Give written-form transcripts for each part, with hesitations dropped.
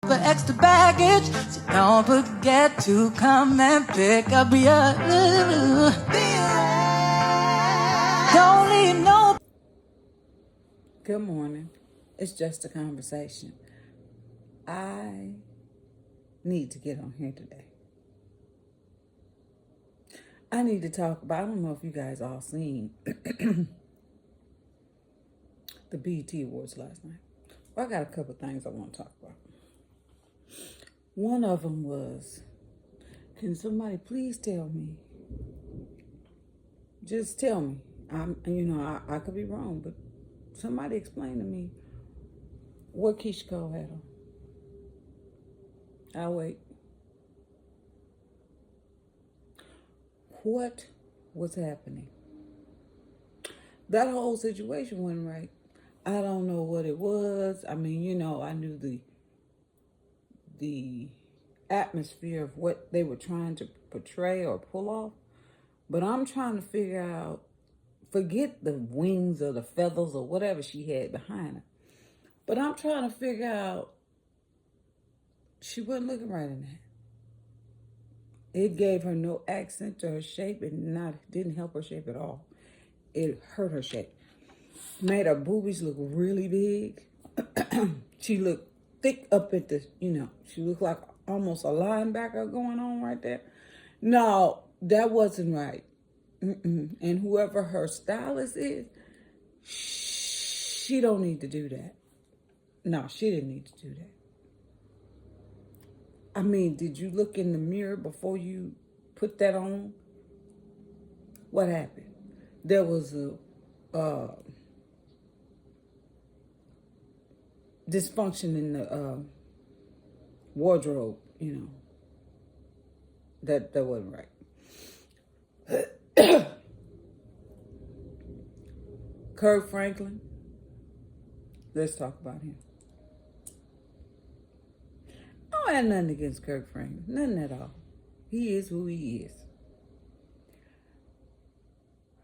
For extra baggage, so don't forget to come and pick up your. Don't leave no. Good morning. It's just a conversation. I need to get on here today. I need to talk about, I don't know if you guys all seen the BET Awards last night. Well, I got a couple things I want to talk about. One of them was, can somebody please tell me? Just tell me. I could be wrong, but somebody explain to me what Keyshia Cole had on. I'll wait. What was happening? That whole situation wasn't right. I don't know what it was. I mean, I knew the atmosphere of what they were trying to portray or pull off, but I'm trying to figure out, forget the wings or the feathers or whatever she had behind her, but I'm trying to figure out, she wasn't looking right in that. It gave her no accent to her shape. It didn't help her shape at all. It hurt her shape. Made her boobies look really big. She looked thick up at the, she looked like almost a linebacker going on right there. No, that wasn't right. And whoever her stylist is, she don't need to do that. No, she didn't need to do that. I mean, did you look in the mirror before you put that on? What happened? There was a dysfunction in the wardrobe, that wasn't right. Kirk Franklin, let's talk about him. I don't have nothing against Kirk Franklin, nothing at all. He is who he is.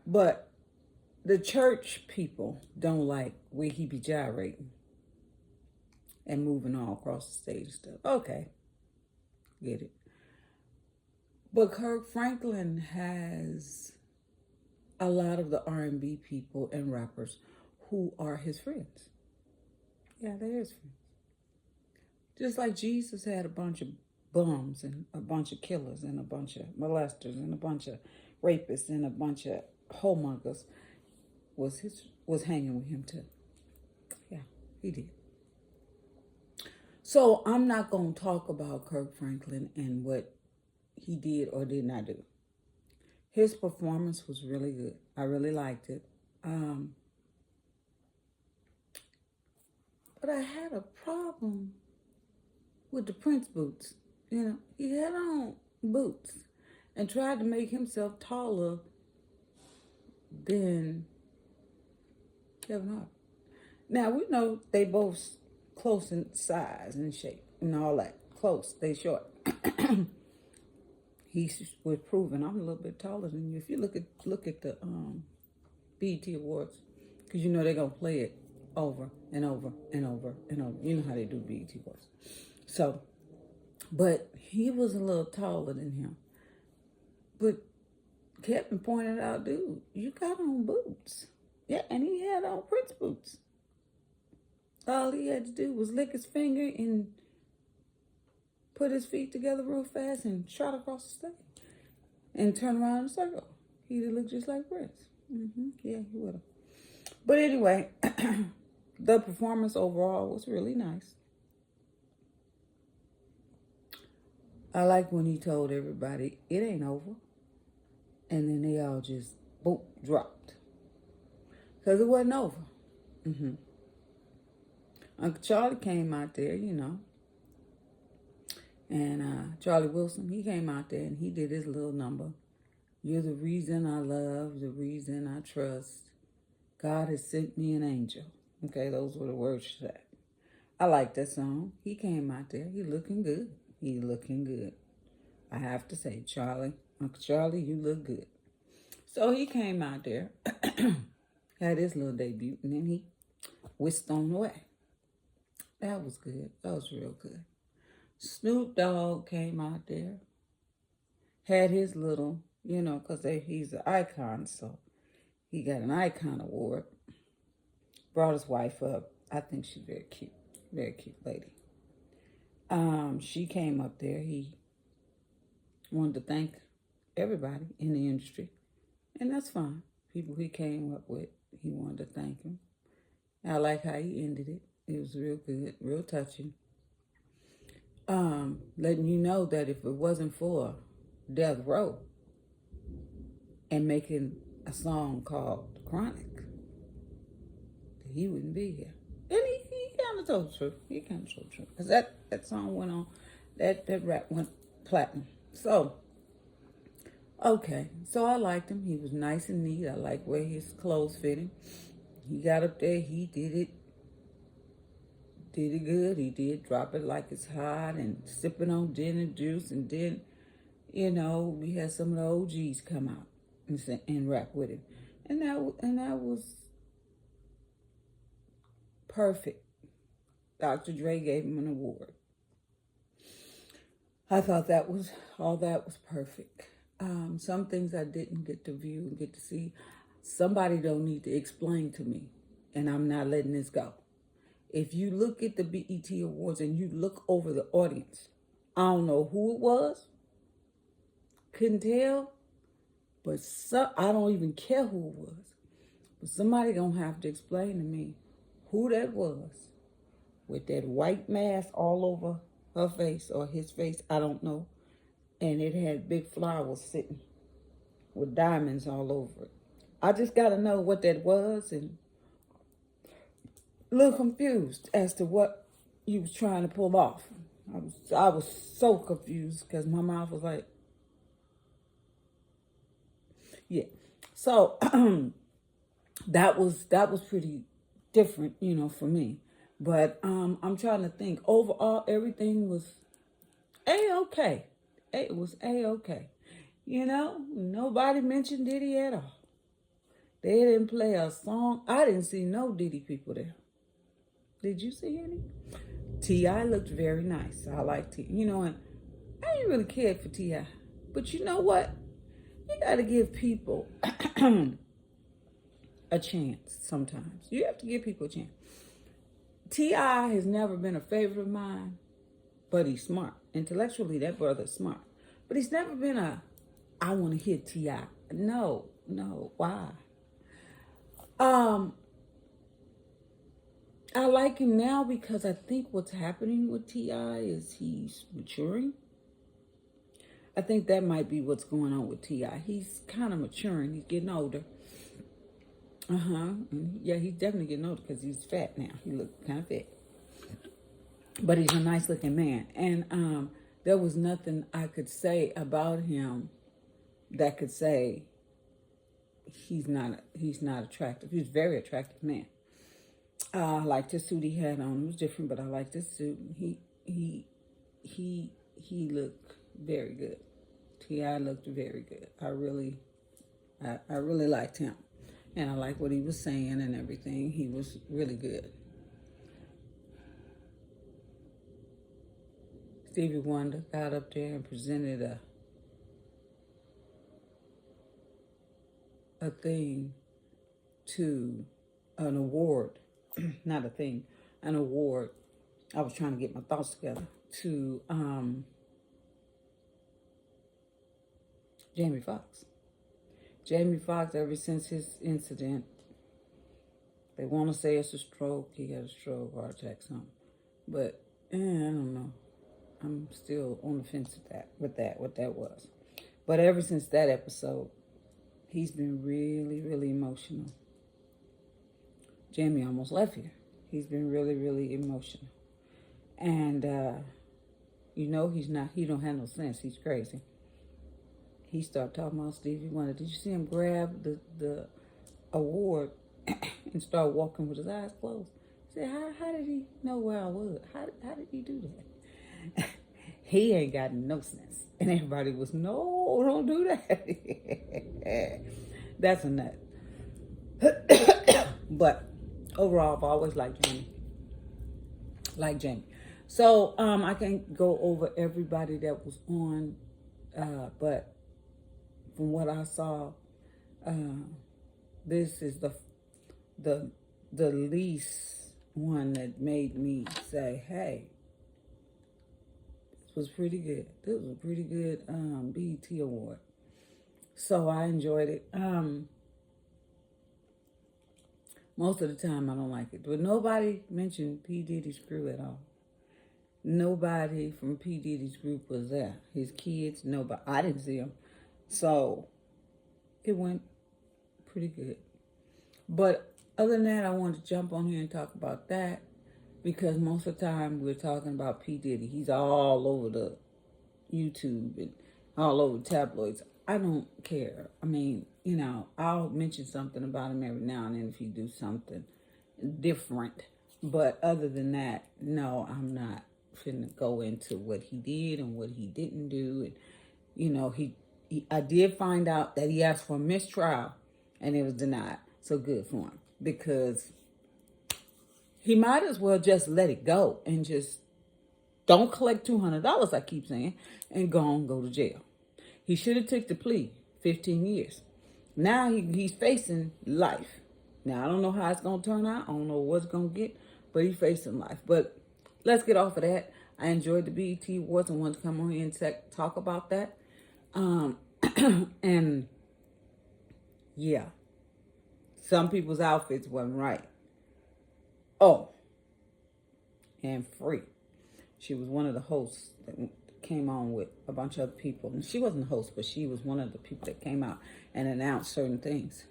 But the church people don't like where he be gyrating and moving all across the stage and stuff. Okay, get it. But Kirk Franklin has a lot of the R&B people and rappers who are his friends. Yeah, they're his friends. Just like Jesus had a bunch of bums and a bunch of killers and a bunch of molesters and a bunch of rapists and a bunch of homongers was hanging with him too. Yeah, he did. So I'm not going to talk about Kirk Franklin and what he did or did not do. His performance was really good. I really liked it. But I had a problem with the Prince boots. He had on boots and tried to make himself taller than Kevin Hart. Now, we know they both close in size and shape and all that. Close, they short. He was proving I'm a little bit taller than you. If you look at the BET Awards, because they're going to play it over and over and over and over. You know how they do BET Awards. So, but he was a little taller than him. But Kevin pointed out, dude, you got on boots. Yeah, and he had on Prince boots. All he had to do was lick his finger and put his feet together real fast and trot across the stage and turn around in a circle. He'd look just like Prince. Yeah, he would have. But anyway, the performance overall was really nice. I like when he told everybody, it ain't over. And then they all just, boom, dropped. Because it wasn't over. Uncle Charlie came out there, and Charlie Wilson, he came out there and he did his little number. You're the reason I love, the reason I trust. God has sent me an angel. Okay, those were the words she said. I like that song. He came out there. He looking good. He looking good. I have to say, Charlie, Uncle Charlie, you look good. So he came out there, had his little debut, and then he whisked on the way. That was good. That was real good. Snoop Dogg came out there, had his little, because he's an icon, so he got an icon award. Brought his wife up. I think she's very cute lady. She came up there. He wanted to thank everybody in the industry, and that's fine. People he came up with, he wanted to thank him. I like how he ended it. It was real good, real touching. Letting you know that if it wasn't for Death Row and making a song called Chronic, he wouldn't be here. And he kind of told the truth. He kind of told the truth. Because that song went on, that rap went platinum. So, okay. So I liked him. He was nice and neat. I liked where his clothes fit him. He got up there. He did it good. He did drop it like it's hot and sipping on gin and juice. And then, we had some of the OGs come out and rap with him. And that was perfect. Dr. Dre gave him an award. I thought all that was perfect. Some things I didn't get to view and get to see. Somebody don't need to explain to me, and I'm not letting this go. If you look at the BET Awards and you look over the audience, I don't know who it was, couldn't tell, but I don't even care who it was. But somebody gonna have to explain to me who that was with that white mask all over her face or his face, I don't know. And it had big flowers sitting with diamonds all over it. I just got to know what that was, and a little confused as to what he was trying to pull off. I was so confused because my mouth was like, yeah. So that was pretty different, for me. But I'm trying to think. Overall, everything was A-okay. It was A-okay. Nobody mentioned Diddy at all. They didn't play a song. I didn't see no Diddy people there. Did you see any? T.I. looked very nice. I liked T.I. And I didn't really care for T.I. But you know what? You got to give people a chance sometimes. You have to give people a chance. T.I. has never been a favorite of mine, but he's smart. Intellectually, that brother's smart. But he's never been I want to hit T.I. No, why? I like him now because I think what's happening with T.I. is he's maturing. I think that might be what's going on with T.I. He's kind of maturing. He's getting older. Yeah, he's definitely getting older because he's fat now. He looks kind of fat. But he's a nice looking man. And there was nothing I could say about him that could say he's not attractive. He's a very attractive man. I liked the suit he had on. It was different, but I liked this suit. He looked very good. T.I. looked very good. I really liked him. And I liked what he was saying and everything. He was really good. Stevie Wonder got up there and presented a thing to an award. Not a thing, an award. I was trying to get my thoughts together to Jamie Foxx. Jamie Foxx, ever since his incident, they want to say it's a stroke. He had a stroke, heart attack, something. But I don't know. I'm still on the fence with what that was. But ever since that episode, he's been really, really emotional. Jamie almost left here. He's been really, really emotional. And, he don't have no sense. He's crazy. He started talking about Stevie Wonder. Did you see him grab the award and start walking with his eyes closed? I said, how did he know where I was? How did he do that? He ain't got no sense. And everybody was, no, don't do that. That's a nut. But overall, I've always liked Jamie. So I can't go over everybody that was on, but from what I saw, this is the the least one that made me say, "Hey, this was pretty good. This was a pretty good BET award." So I enjoyed it. Most of the time I don't like it, but nobody mentioned P Diddy's crew at all. Nobody from P Diddy's group was there. His kids, nobody. I didn't see them, so it went pretty good. But other than that, I wanted to jump on here and talk about that because most of the time we're talking about P Diddy. He's all over the YouTube and all over the tabloids. I don't care. I mean, you know, I'll mention something about him every now and then if he do something different. But other than that, no, I'm not finna go into what he did and what he didn't do. And you know, I did find out that he asked for a mistrial and it was denied. So good for him because he might as well just let it go and just don't collect $200, I keep saying, and go to jail. He should have took the plea, 15 years. Now he's facing life. Now, I don't know how it's going to turn out. I don't know what's going to get, but he's facing life. But let's get off of that. I enjoyed the BET Awards and wanted to come on here and talk about that. And, yeah, some people's outfits wasn't right. Oh, and Free. She was one of the hosts that came on with a bunch of other people. And she wasn't the host, but she was one of the people that came out and announced certain things.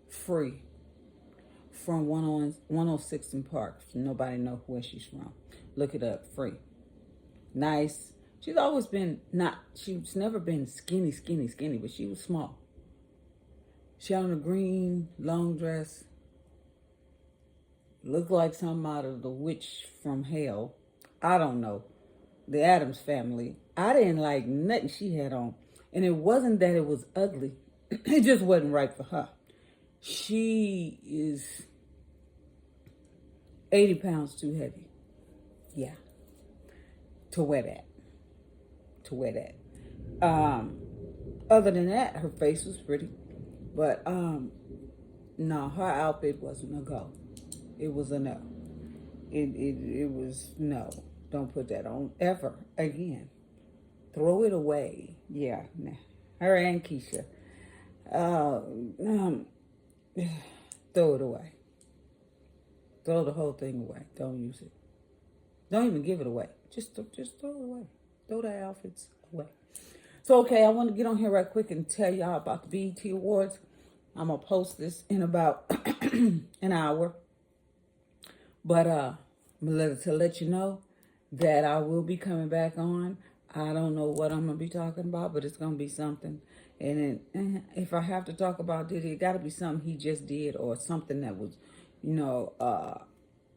Free. From 106 in Park. Nobody know where she's from. Look it up. Free. Nice. She's always been she's never been skinny, but she was small. She had on a green long dress. Looked like something out of The Witch from Hell. I don't know. The Addams Family. I didn't like nothing she had on. And it wasn't that it was ugly. It just wasn't right for her. She is 80 pounds too heavy. Yeah. To wear that. Other than that, her face was pretty. But, no, her outfit wasn't a go. It was a no. It was no. Don't put that on ever again. Throw it away. Yeah, nah. Her and Keisha. Throw it away. Throw the whole thing away. Don't use it. Don't even give it away. Just throw it away. Throw the outfits away. So, okay, I want to get on here right quick and tell y'all about the BET Awards. I'm going to post this in about an hour. But to let you know that I will be coming back on. I don't know what I'm going to be talking about, but it's going to be something. And if I have to talk about Diddy, it got to be something he just did or something that was, you know,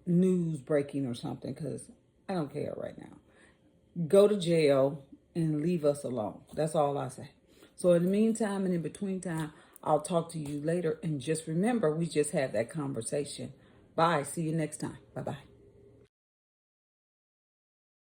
news breaking or something, because I don't care right now. Go to jail and leave us alone. That's all I say. So in the meantime and in between time, I'll talk to you later. And just remember, we just had that conversation. Bye. See you next time. Bye-bye.